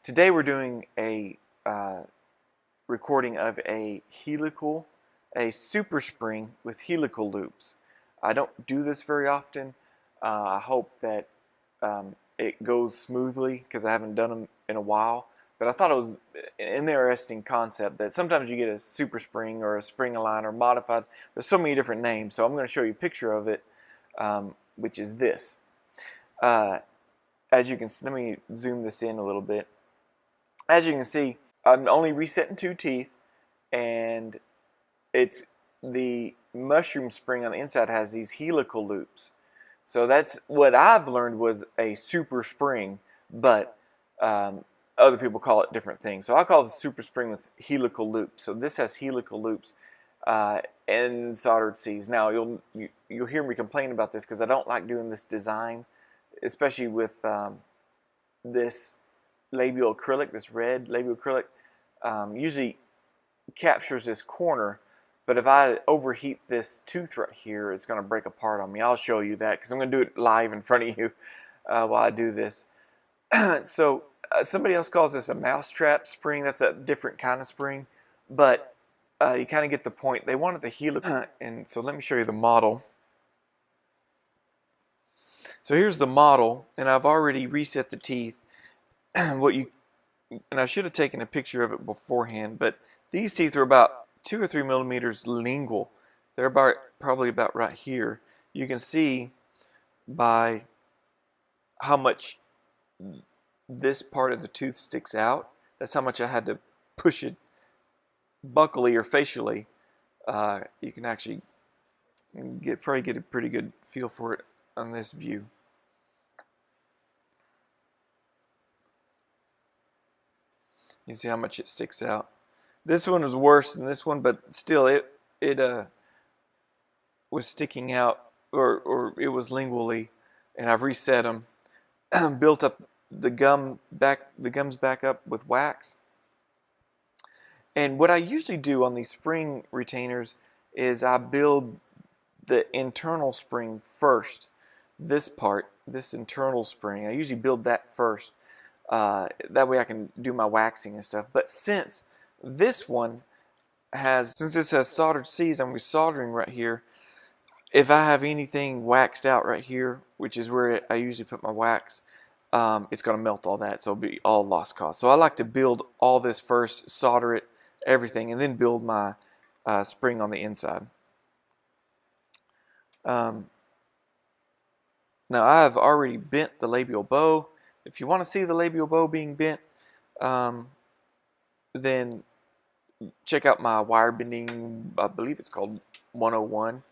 Today we're doing a recording of a super spring with helical loops. I don't do this very often. I hope that it goes smoothly because I haven't done them in a while. But I thought it was an interesting concept that sometimes you get a super spring or a spring aligner modified. There's so many different names, so I'm going to show you a picture of it, which is this. As you can see, let me zoom this in a little bit. As you can see, I'm only resetting 2 teeth, and it's the mushroom spring on the inside has these helical loops. So that's what I've learned was a super spring, but other people call it different things. So I call it a super spring with helical loops. So this has helical loops and soldered C's. Now you'll hear me complain about this because I don't like doing this design, especially with this labial acrylic, this red labial acrylic. Usually captures this corner, but if I overheat this tooth right here, it's going to break apart on me. I'll show you that because I'm going to do it live in front of you while I do this. So somebody else calls this a mousetrap spring. That's a different kind of spring, but you kind of get the point. They wanted the helical, and so let me show you the model. So here's the model, and I've already reset the teeth. And I should have taken a picture of it beforehand, but these teeth are about 2 or 3 millimeters lingual. They're probably about right here. You can see by how much this part of the tooth sticks out. That's how much I had to push it buccally or facially. You can actually probably get a pretty good feel for it on this view. You see how much it sticks out. This one is worse than this one, but still it was sticking out, or it was lingually, and I've reset them, built up the gums back up with wax. And what I usually do on these spring retainers is I build the internal spring first. This part, this internal spring, I usually build that first. That way I can do my waxing and stuff. But since this has soldered C's, I'm resoldering right here. If I have anything waxed out right here, which is where I usually put my wax, it's going to melt all that, so it'll be all lost cause. So I like to build all this first, solder it, everything, and then build my spring on the inside. Now I have already bent the labial bow. If you want to see the labial bow being bent, then check out my wire bending, I believe it's called 101.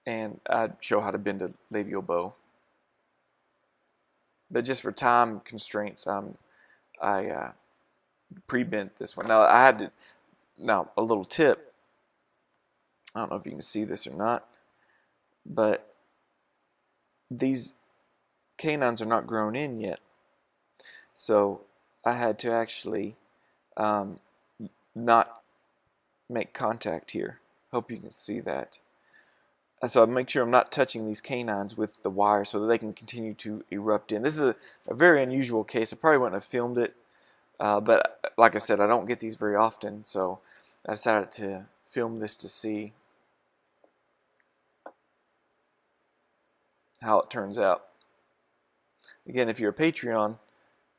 And I'd show how to bend a labial bow. But just for time constraints, I pre-bent this one. Now I had to. Now a little tip. I don't know if you can see this or not, but these canines are not grown in yet, so I had to actually not make contact here. Hope you can see that. So I make sure I'm not touching these canines with the wire so that they can continue to erupt in. This is a very unusual case. I probably wouldn't have filmed it, but like I said, I don't get these very often, so I decided to film this to see how it turns out. Again, if you're a Patreon,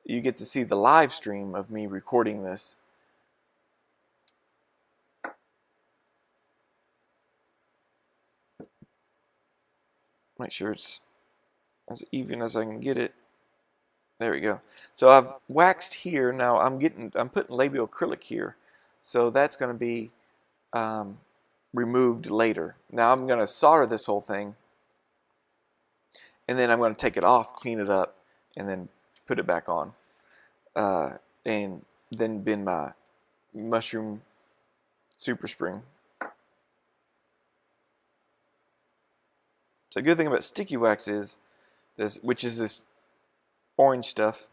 you get to see the live stream of me recording this. Make sure it's as even as I can get it. There we go. So I've waxed here. Now I'm putting labial acrylic here, so that's going to be removed later. Now I'm going to solder this whole thing, and then I'm going to take it off, clean it up, and then put it back on, and then bend my mushroom super spring. So the good thing about sticky wax is this, which is this orange stuff,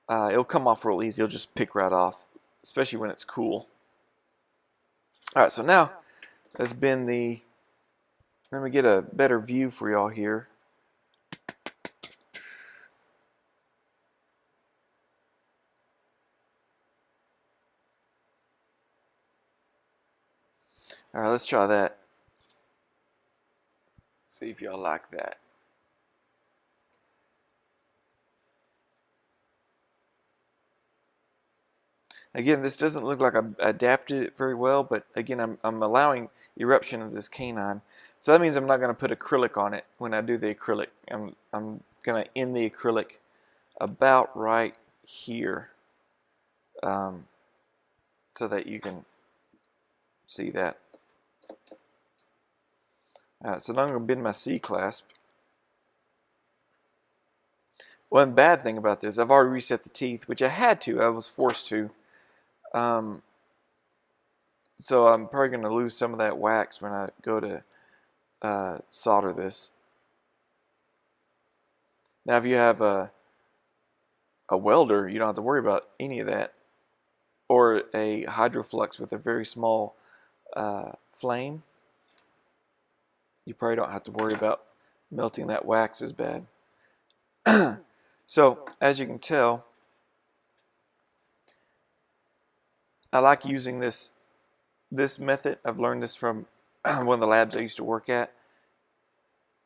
it'll come off real easy. It'll just pick right off, especially when it's cool. Alright, so now let's bend the, let me get a better view for y'all here. Alright, let's try that. See if y'all like that. Again, this doesn't look like I've adapted it very well, but again, I'm allowing eruption of this canine. So that means I'm not going to put acrylic on it when I do the acrylic. I'm going to end the acrylic about right here, so that you can see that. Alright, so now I'm going to bend my C-clasp. One bad thing about this, I've already reset the teeth, which I had to. I was forced to. So I'm probably going to lose some of that wax when I go to solder this. Now if you have a welder, you don't have to worry about any of that. Or a hydroflux with a very small flame, you probably don't have to worry about melting that wax as bad. So as you can tell, I like using this method. I've learned this from one of the labs I used to work at.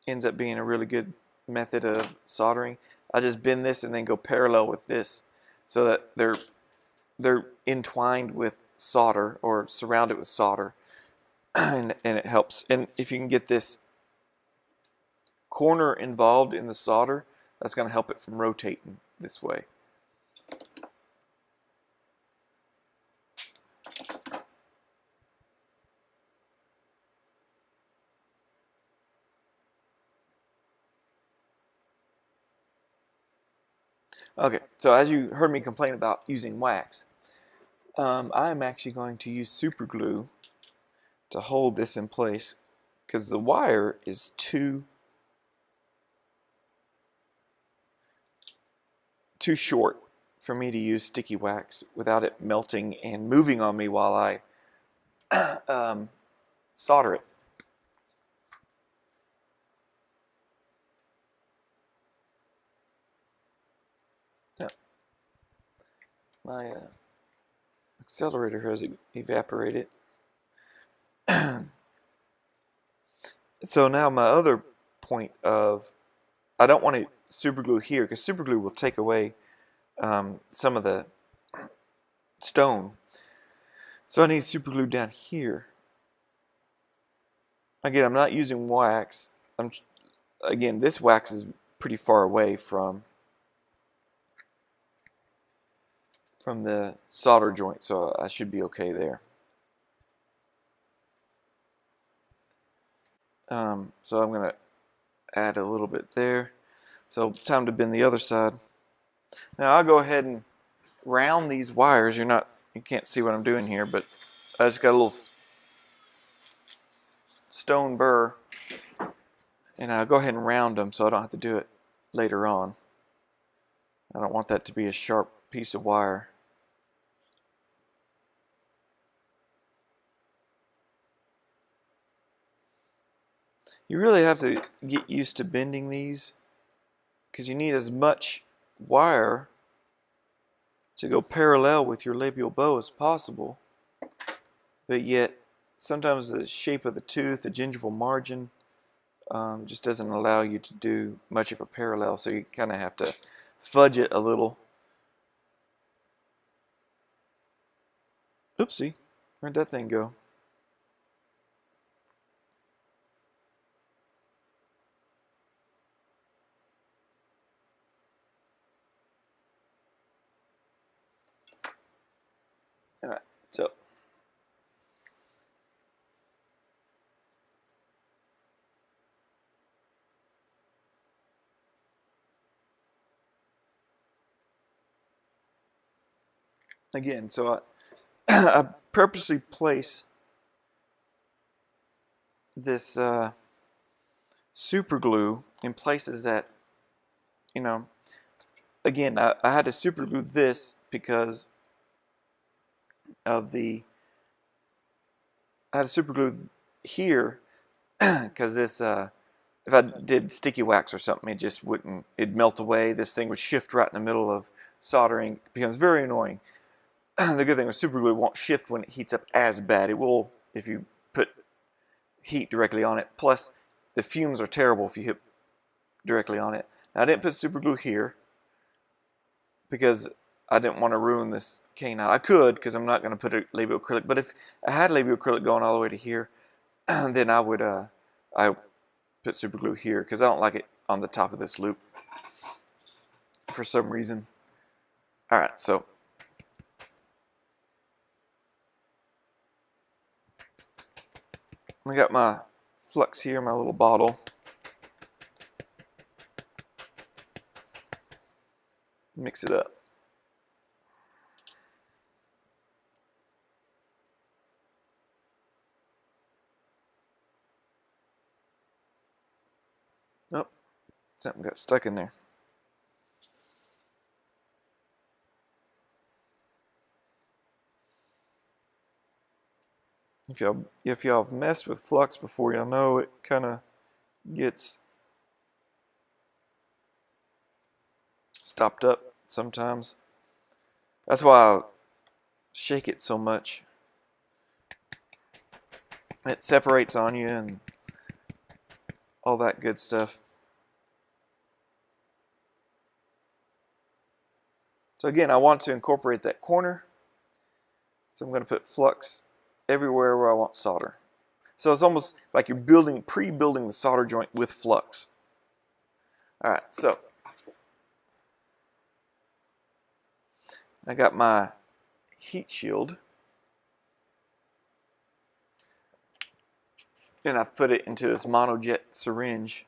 Ends up being a really good method of soldering. I just bend this and then go parallel with this so that they're entwined with solder or surrounded with solder, and it helps. And if you can get this corner involved in the solder, that's going to help it from rotating this way. Okay, so as you heard me complain about using wax, I'm actually going to use super glue to hold this in place because the wire is too short for me to use sticky wax without it melting and moving on me while I solder it. Yeah. My accelerator has evaporated. So now my other point of, I don't want to super glue here because super glue will take away some of the stone. So I need super glue down here. Again, I'm not using wax. Again, this wax is pretty far away from the solder joint, so I should be okay there. So I'm going to add a little bit there. So time to bend the other side. Now I'll go ahead and round these wires. You can't see what I'm doing here, but I just got a little stone burr, and I'll go ahead and round them so I don't have to do it later on. I don't want that to be a sharp piece of wire. You really have to get used to bending these because you need as much wire to go parallel with your labial bow as possible, but yet sometimes the shape of the tooth, the gingival margin, just doesn't allow you to do much of a parallel, so you kind of have to fudge it a little. Oopsie, where'd that thing go? Alright, so again, so I purposely place this super glue in places that, again, I had to super glue this because of I had to super glue here because this, if I did sticky wax or something, it just wouldn't, it'd melt away. This thing would shift right in the middle of soldering. It becomes very annoying. The good thing with super glue, it won't shift when it heats up as bad. It will if you put heat directly on it. Plus, the fumes are terrible if you hit directly on it. Now, I didn't put super glue here because I didn't want to ruin this canine. I could, because I'm not going to put a labial acrylic. But if I had labial acrylic going all the way to here, then I would put super glue here, because I don't like it on the top of this loop for some reason. All right, so I got my flux here, my little bottle. Mix it up. Oh, something got stuck in there. If y'all have messed with flux before, y'all know it kind of gets stopped up sometimes. That's why I shake it so much. It separates on you and all that good stuff. So again, I want to incorporate that corner. So I'm going to put flux everywhere where I want solder. So it's almost like you're pre-building the solder joint with flux. All right, so I got my heat shield, and I've put it into this monojet syringe,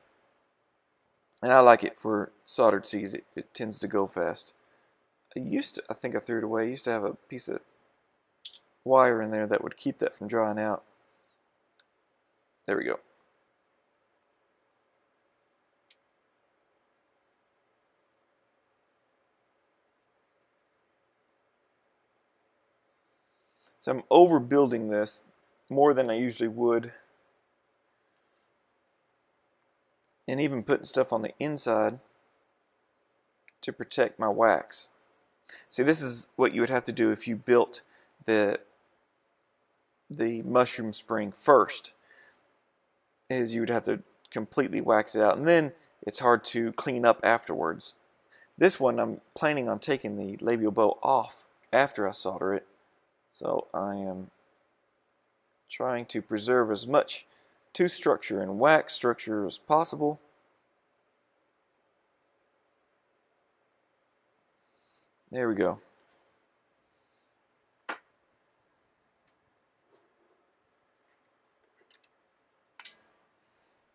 and I like it for soldered seeds. It tends to go fast. I think I threw it away. I used to have a piece of wire in there that would keep that from drying out. There we go. So I'm overbuilding this more than I usually would, and even putting stuff on the inside to protect my wax. See, this is what you would have to do if you built the mushroom spring first, is you would have to completely wax it out, and then it's hard to clean up afterwards. This one, I'm planning on taking the labial bow off after I solder it, so I am trying to preserve as much tooth structure and wax structure as possible. There we go.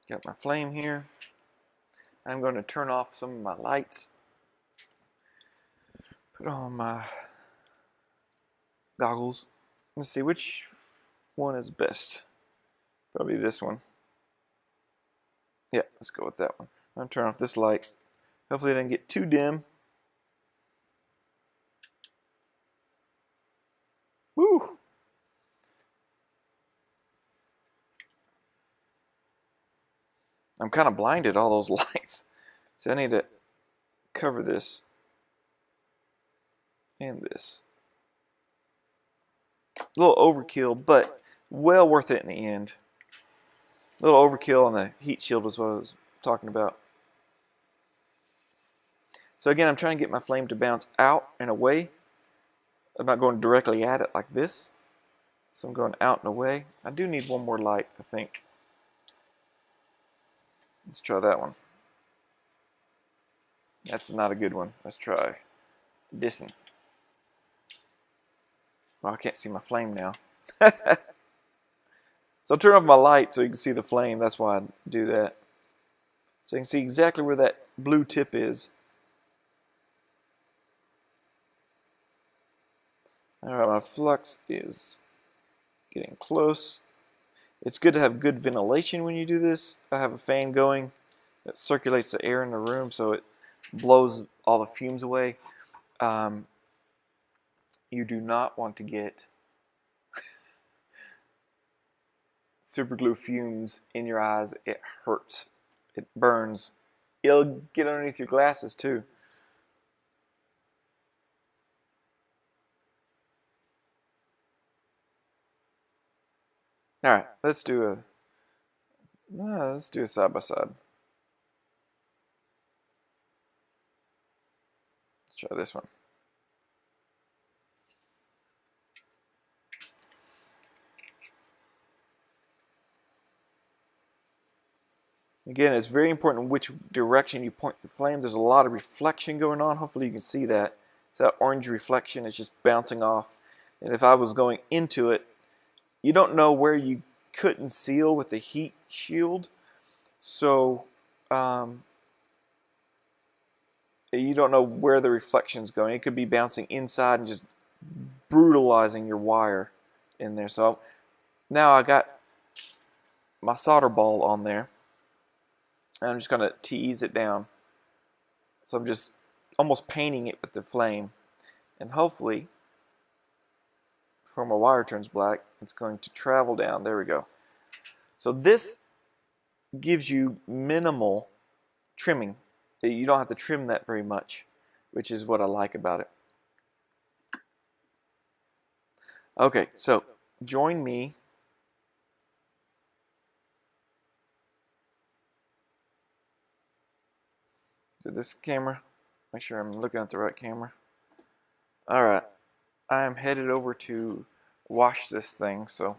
Got my flame here. I'm going to turn off some of my lights. Put on my goggles. Let's see which one is best. Probably this one. Yeah, let's go with that one. I'm going to turn off this light. Hopefully it doesn't get too dim. Woo! I'm kind of blinded, all those lights. So I need to cover this and this. A little overkill, but well worth it in the end. A little overkill on the heat shield was what I was talking about. So again, I'm trying to get my flame to bounce out and away. I'm not going directly at it like this. So I'm going out and away. I do need one more light, I think. Let's try that one. That's not a good one. Let's try this one. Well, I can't see my flame now. So I'll turn off my light so you can see the flame. That's why I do that. So you can see exactly where that blue tip is. Alright, my flux is getting close. It's good to have good ventilation when you do this. I have a fan going that circulates the air in the room so it blows all the fumes away. You do not want to get super glue fumes in your eyes. It hurts. It burns. It'll get underneath your glasses too. Alright, let's do Let's do a side by side. Let's try this one. Again, it's very important which direction you point the flame. There's a lot of reflection going on. Hopefully you can see that. So that orange reflection is just bouncing off. And if I was going into it, you don't know where you couldn't seal with the heat shield. So you don't know where the reflection's going. It could be bouncing inside and just brutalizing your wire in there. So now I got my solder ball on there. And I'm just going to tease it down. So I'm just almost painting it with the flame. And hopefully, before my wire turns black, it's going to travel down. There we go. So this gives you minimal trimming. You don't have to trim that very much, which is what I like about it. Okay, so join me. To this camera. Make sure I'm looking at the right camera. Alright, I am headed over to wash this thing, so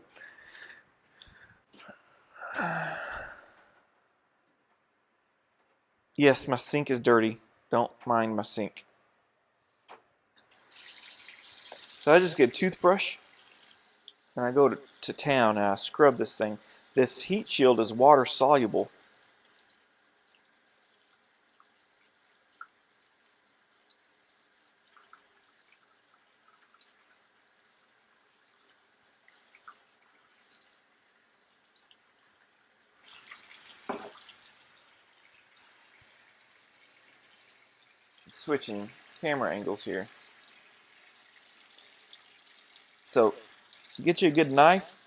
yes, my sink is dirty. Don't mind my sink. So I just get a toothbrush and I go to town and I scrub this thing. This heat shield is water soluble. Switching camera angles here. So get you a good knife.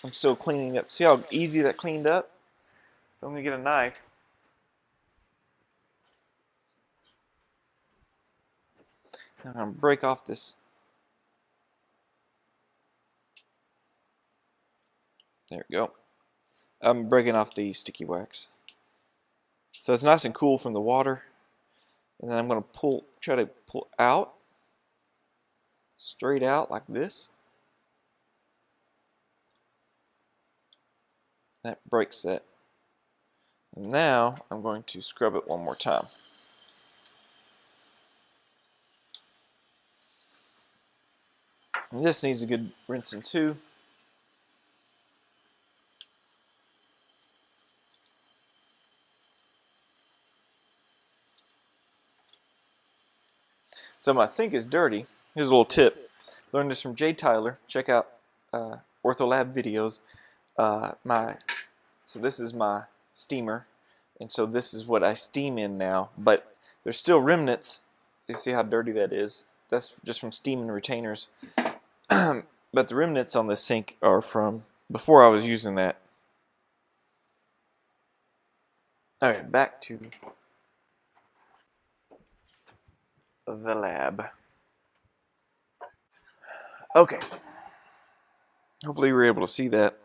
I'm still cleaning up. See how easy that cleaned up? So I'm going to get a knife. I'm going to break off this. There we go. I'm breaking off the sticky wax. So it's nice and cool from the water. And then I'm going to try to pull out, straight out like this. That breaks that. And now I'm going to scrub it one more time. And this needs a good rinsing too. So my sink is dirty. Here's a little tip. Learned this from Jay Tyler. Check out OrthoLab videos. So this is my steamer, and so this is what I steam in now. But there's still remnants. You see how dirty that is? That's just from steaming retainers. But the remnants on this sink are from before I was using that. Alright, back to the lab. Okay. Hopefully you were able to see that.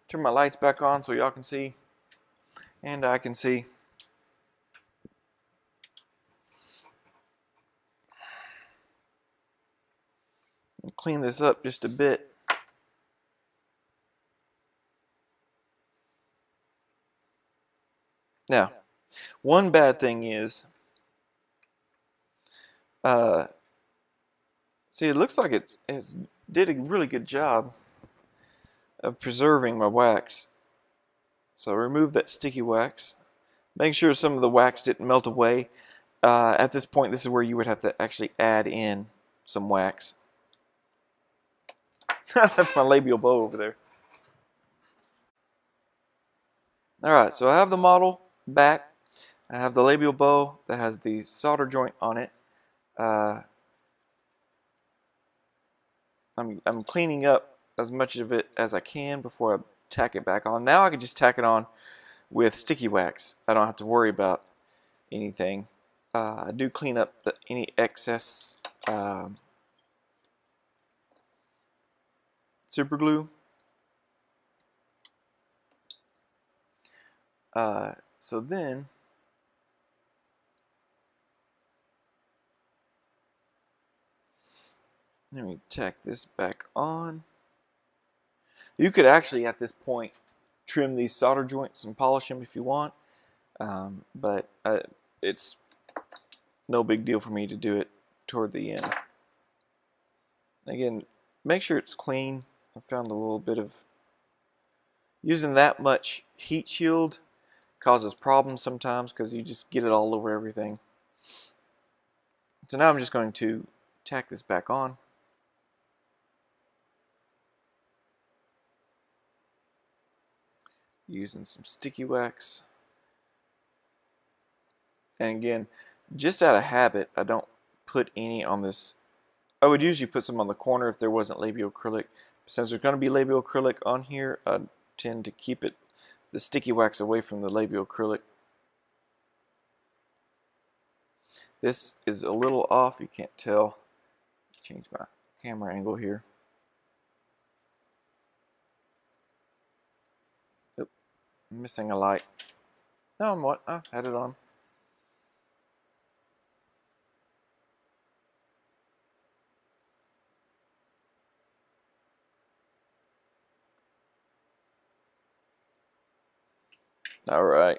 Turn my lights back on so y'all can see. And I can see. I'll clean this up just a bit. Now, one bad thing is, see, it looks like it did a really good job of preserving my wax. So remove that sticky wax. Make sure some of the wax didn't melt away. At this point, this is where you would have to actually add in some wax. I left my labial bow over there. Alright, so I have the model back. I have the labial bow that has the solder joint on it. I'm cleaning up as much of it as I can before I tack it back on. Now I can just tack it on with sticky wax. I don't have to worry about anything. I do clean up any excess super glue. So then let me tack this back on. You could actually at this point trim these solder joints and polish them if you want, but it's no big deal for me to do it toward the end. Again, make sure it's clean. I found a little bit of using that much heat shield causes problems sometimes because you just get it all over everything. So now I'm just going to tack this back on. Using some sticky wax. And again, just out of habit, I don't put any on this. I would usually put some on the corner if there wasn't labial acrylic. Since there's going to be labial acrylic on here, I tend to keep the sticky wax away from the labial acrylic. This is a little off, you can't tell. Change my camera angle here. Oop, I'm missing a light. No, I'm what? I had it on. Alright.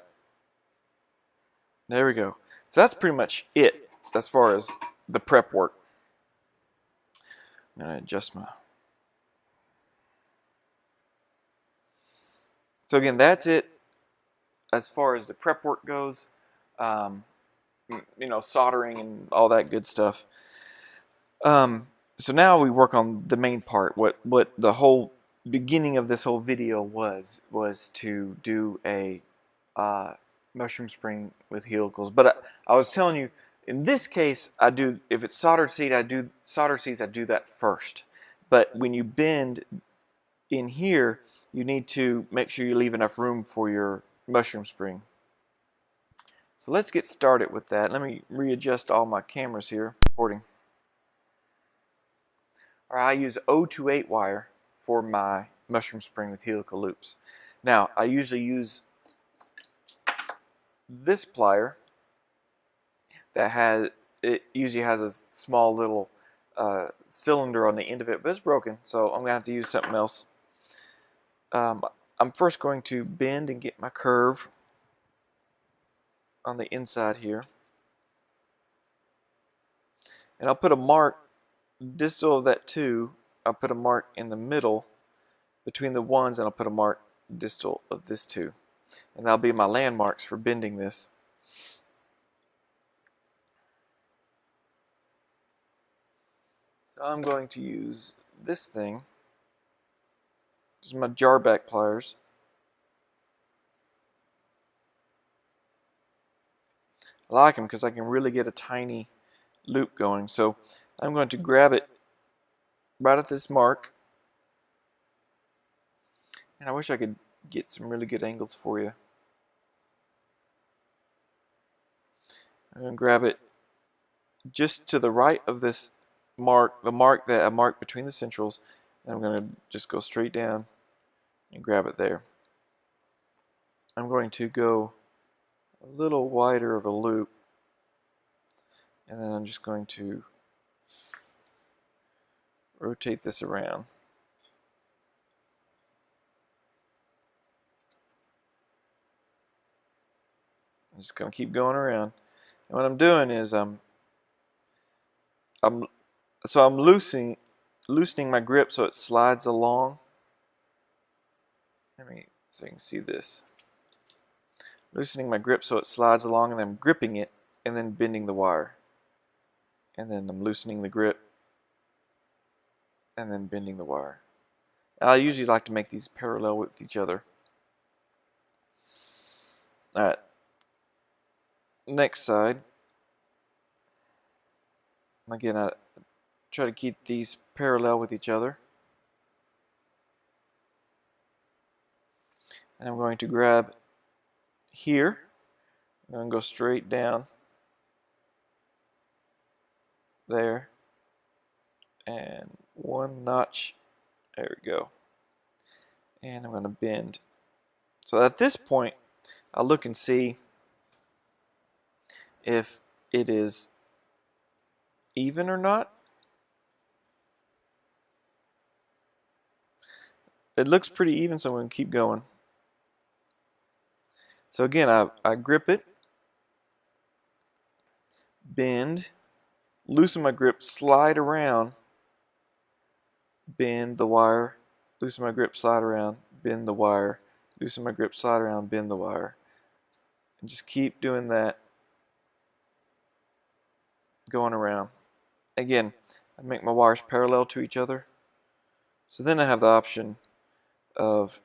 There we go. So that's pretty much it as far as the prep work. I'm going to adjust my... So again, that's it as far as the prep work goes. You know, soldering and all that good stuff. So now we work on the main part. What the whole beginning of this whole video was to do a mushroom spring with helicals. But I was telling you, in this case, I do, if it's soldered seed, I do that first. But when you bend in here, you need to make sure you leave enough room for your mushroom spring. So let's get started with that. Let me readjust all my cameras here. Recording. All right, I use 028 wire for my mushroom spring with helical loops. Now, I usually use this plier that usually has a small little cylinder on the end of it, but it's broken, so I'm going to have to use something else. I'm first going to bend and get my curve on the inside here. And I'll put a mark distal of that 2. I'll put a mark in the middle between the 1s, and I'll put a mark distal of this 2. And that'll be my landmarks for bending this. So I'm going to use this thing. This is my jar back pliers. I like them because I can really get a tiny loop going. So I'm going to grab it right at this mark. And I wish I could get some really good angles for you. I'm going to grab it just to the right of this mark, the mark that I marked between the centrals, and I'm going to just go straight down and grab it there. I'm going to go a little wider of a loop, and then I'm just going to rotate this around. I'm just going to keep going around. And what I'm doing is I'm loosening my grip so it slides along. So you can see this. Loosening my grip so it slides along, and then I'm gripping it and then bending the wire. And then I'm loosening the grip and then bending the wire. I usually like to make these parallel with each other. Alright. Next side. Again, I try to keep these parallel with each other. And I'm going to grab here. I'm going to go straight down there. And one notch. There we go. And I'm going to bend. So at this point, I'll look and see if it is even or not. It looks pretty even, so I'm going to keep going. So again, I grip it, bend, loosen my grip, slide around, bend the wire, loosen my grip, slide around, bend the wire, loosen my grip, slide around, bend the wire. And just keep doing that, going around. Again, I make my wires parallel to each other. So then I have the option of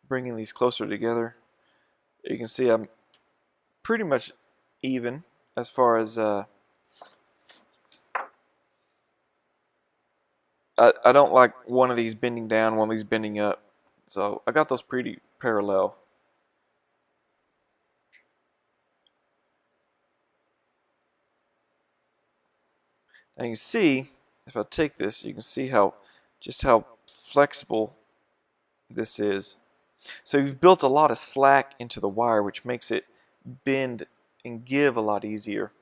bringing these closer together. You can see I'm pretty much even as far as I don't like one of these bending down, one of these bending up. So I got those pretty parallel. Now you can see, if I take this, you can see how flexible this is. So you've built a lot of slack into the wire, which makes it bend and give a lot easier.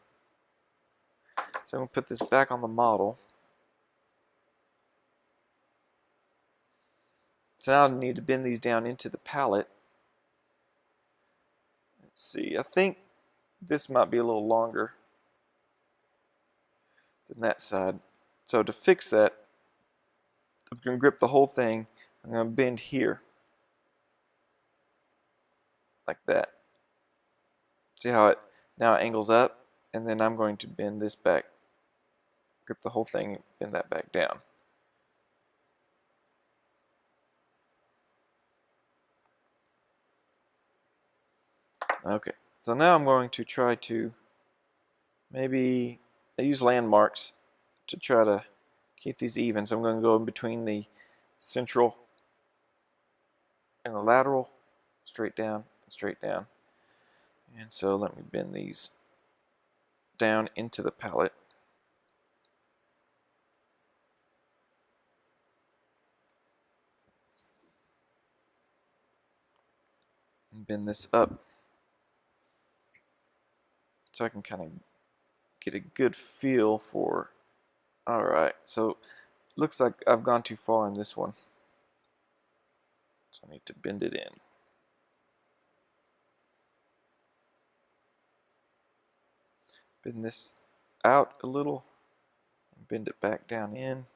So I'm going to put this back on the model. So now I need to bend these down into the pallet. Let's see, I think this might be a little longer than that side. So to fix that, I'm going to grip the whole thing. I'm going to bend here, like that. See how it now angles up? And then I'm going to bend this back. Grip the whole thing, bend that back down. Okay, so now I'm going to try to maybe I use landmarks to try to keep these even. So I'm going to go in between the central and the lateral, straight down and straight down. And so let me bend these down into the pallet. And bend this up so I can kind of get a good feel for, alright, so looks like I've gone too far in this one. So I need to bend it in. Bend this out a little and bend it back down in.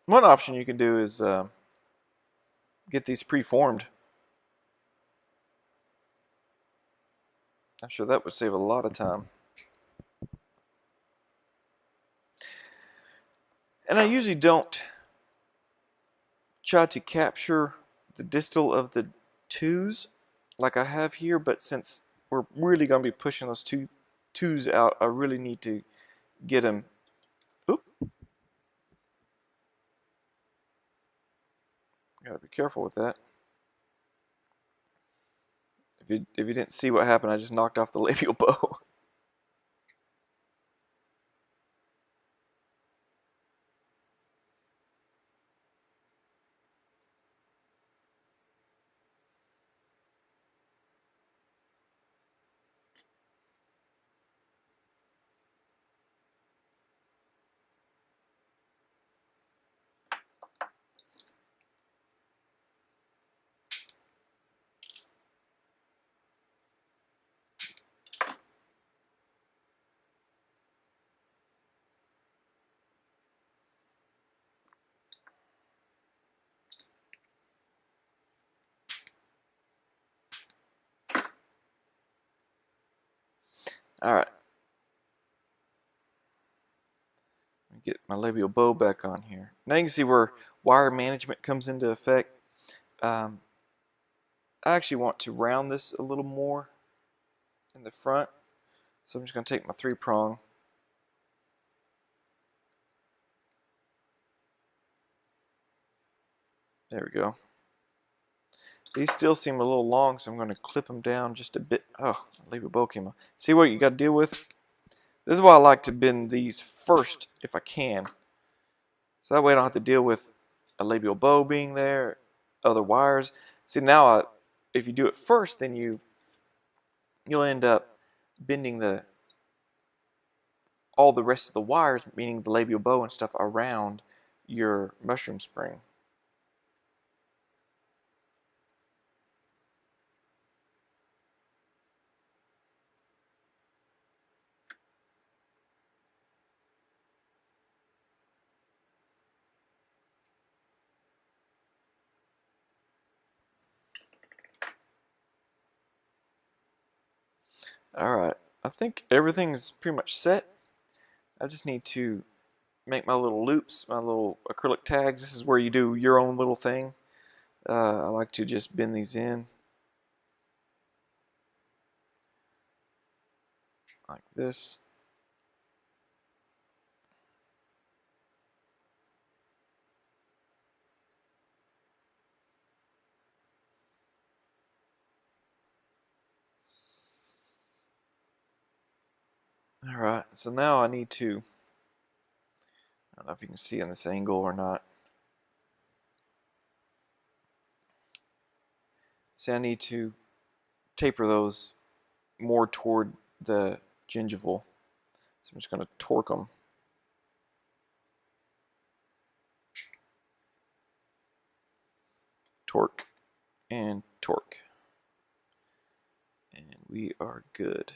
One option you can do is get these pre-formed. I'm sure that would save a lot of time. And I usually don't try to capture the distal of the twos like I have here, but since we're really going to be pushing those twos out, I really need to get them. Oop. Gotta be careful with that. If you didn't see what happened, I just knocked off the labial bow. Alright. Get my labial bow back on here. Now you can see where wire management comes into effect. I actually want to round this a little more in the front. So I'm just going to take my 3-prong. There we go. These still seem a little long, so I'm going to clip them down just a bit. Oh, labial bow came off. See what you got to deal with? This is why I like to bend these first if I can. So that way I don't have to deal with a labial bow being there, other wires. See, now if you do it first, then you'll end up bending all the rest of the wires, meaning the labial bow and stuff, around your mushroom spring. Alright, I think everything's pretty much set. I just need to make my little loops, my little acrylic tags. This is where you do your own little thing. I like to just bend these in like this. Alright, so now I need to, I don't know if you can see on this angle or not. See, I need to taper those more toward the gingival. So I'm just going to torque them. Torque and torque. And we are good.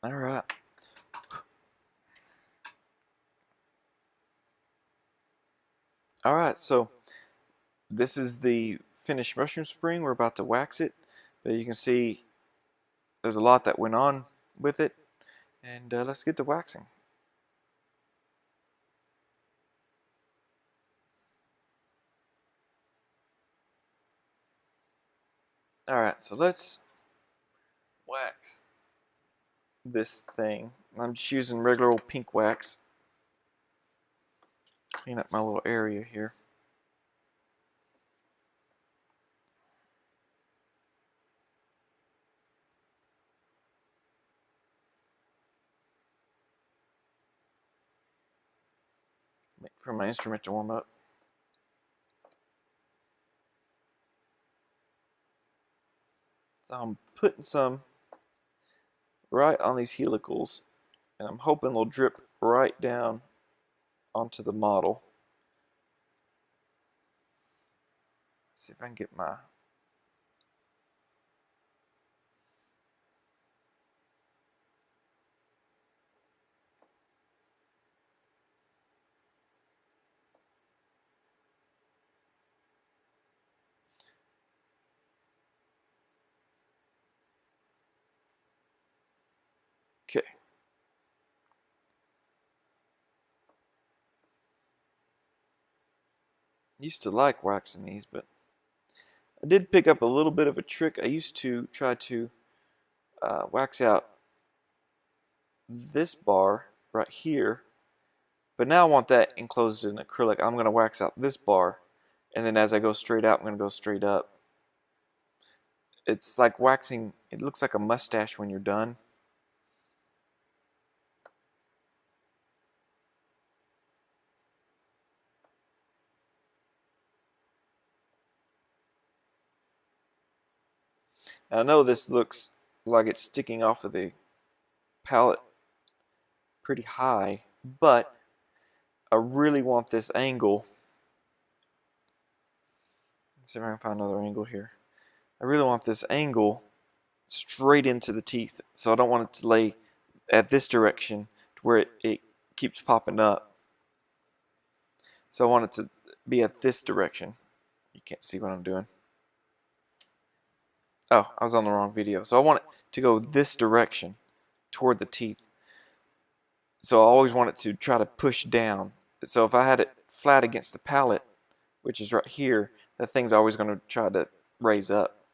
All right. All right, so this is the finished mushroom spring. We're about to wax it, but you can see there's a lot that went on with it, and let's get to waxing. All right, so let's wax this thing. I'm just using regular old pink wax. Clean up my little area here. Wait for my instrument to warm up. So I'm putting some right on these helicals, and I'm hoping they'll drip right down onto the model. See if I can get my okay. Used to like waxing these, but I did pick up a little bit of a trick. I used to try to wax out this bar right here, but now I want that enclosed in acrylic. I'm going to wax out this bar, and then as I go straight out, I'm going to go straight up. It's like waxing, it looks like a mustache when you're done. And I know this looks like it's sticking off of the palette pretty high, but I really want this angle. Let's see if I can find another angle here. I really want this angle straight into the teeth, so I don't want it to lay at this direction to where it keeps popping up. So I want it to be at this direction. You can't see what I'm doing. Oh, I was on the wrong video. So I want it to go this direction toward the teeth. So I always want it to try to push down. So if I had it flat against the palate, which is right here, that thing's always going to try to raise up.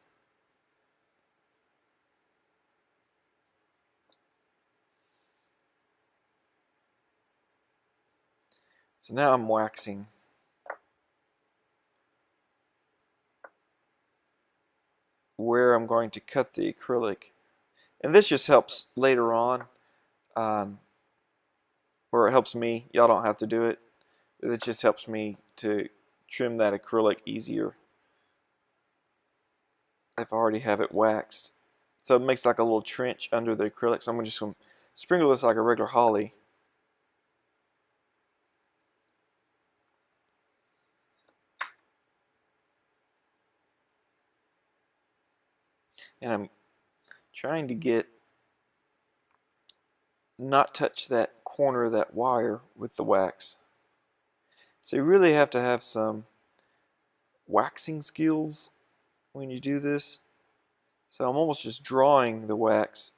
So now I'm waxing. Where I'm going to cut the acrylic. And this just helps later on, or it helps me. Y'all don't have to do it. It just helps me to trim that acrylic easier if I already have it waxed. So it makes like a little trench under the acrylic. So I'm just going to sprinkle this like a regular holly. And I'm trying to not touch that corner of that wire with the wax. So you really have to have some waxing skills when you do this. So I'm almost just drawing the wax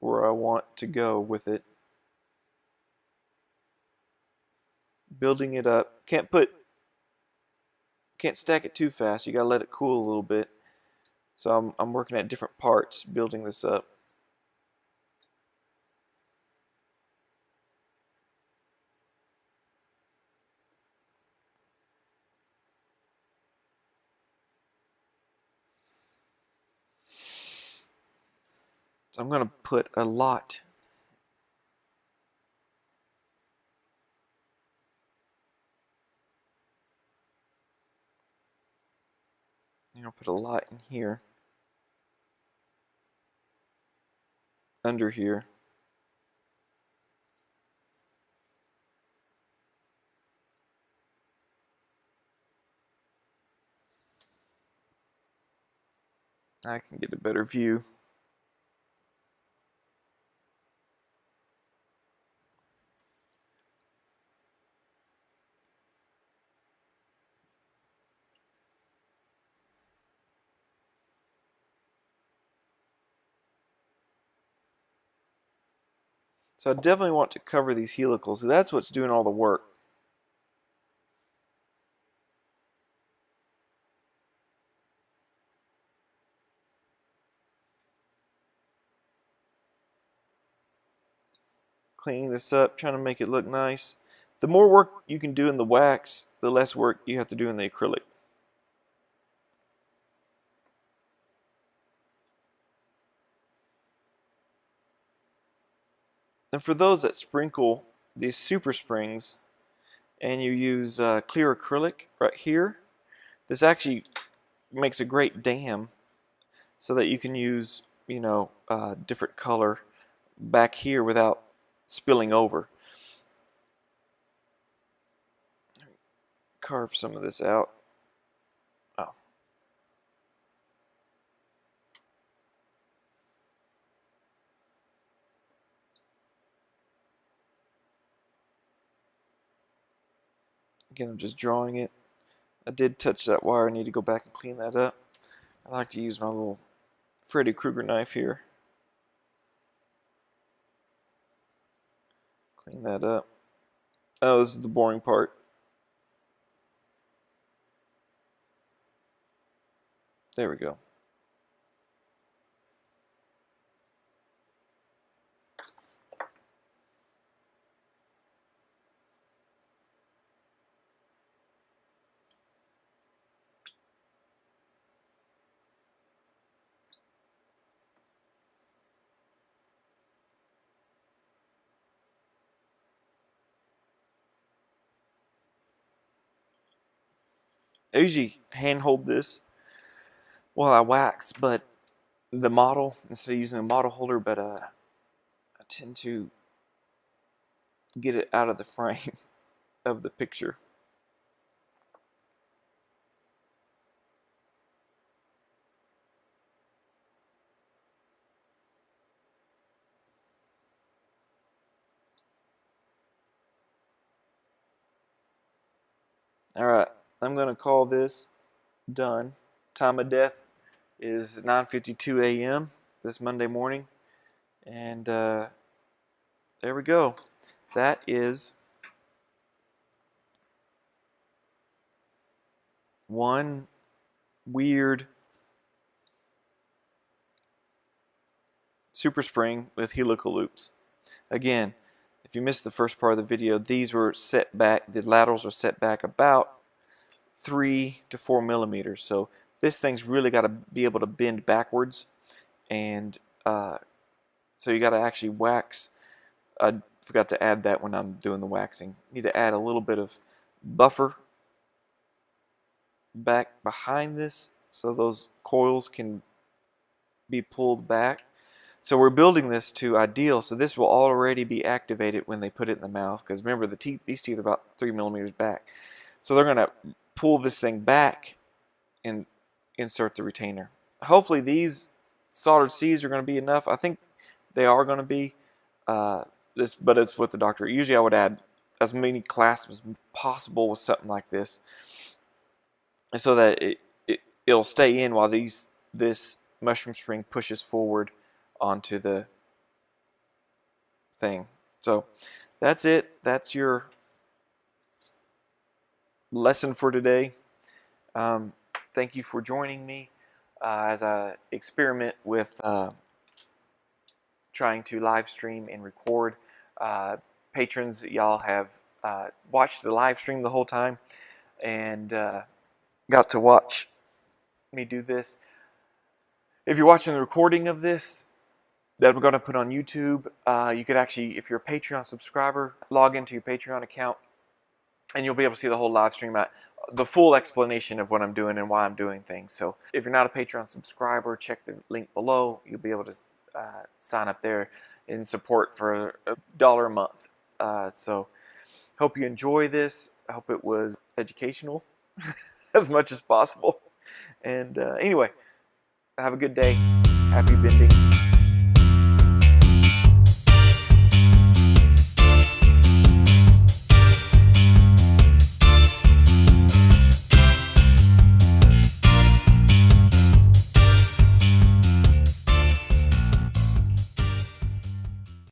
where I want to go with it. Building it up. Can't stack it too fast. You gotta let it cool a little bit. So I'm working at different parts, building this up. So I'm going to put a lot. I'm going to put a lot in here. Under here. I can get a better view. So I definitely want to cover these helicals. That's what's doing all the work. Cleaning this up, trying to make it look nice. The more work you can do in the wax, the less work you have to do in the acrylic. And for those that sprinkle these super springs and you use clear acrylic right here, this actually makes a great dam so that you can use, different color back here without spilling over. Carve some of this out. Oh. Again, I'm just drawing it. I did touch that wire. I need to go back and clean that up. I like to use my little Freddy Krueger knife here. Clean that up. Oh, this is the boring part. There we go. I usually hand hold this while I wax, but the model, instead of using a model holder, but I tend to get it out of the frame of the picture. Alright, I'm going to call this done. Time of death is 9:52 a.m. this Monday morning. And there we go. That is one weird super spring with helical loops. Again, if if you missed the first part of the video, these were set back, the laterals are set back about 3 to 4 millimeters. So this thing's really got to be able to bend backwards, and so you got to actually wax. I forgot to add that when I'm doing the waxing. You need to add a little bit of buffer back behind this so those coils can be pulled back. So we're building this to ideal, so this will already be activated when they put it in the mouth, because remember these teeth are about 3 millimeters back. So they're going to pull this thing back and insert the retainer. Hopefully these soldered C's are going to be enough. I think they are going to be, but it's with the doctor. Usually I would add as many clasps as possible with something like this, so that it'll stay in while this mushroom spring pushes forward onto the thing. So that's it. That's your lesson for today. Thank you for joining me as I experiment with trying to live stream and record. Patrons, y'all have watched the live stream the whole time and got to watch me do this. If you're watching the recording of this that I'm going to put on YouTube, you could actually, if you're a Patreon subscriber, log into your Patreon account and you'll be able to see the whole live stream, the full explanation of what I'm doing and why I'm doing things. So if you're not a Patreon subscriber, check the link below. You'll be able to sign up there and support for $1 a month. So hope you enjoy this. I hope it was educational as much as possible. And anyway, have a good day. Happy bending.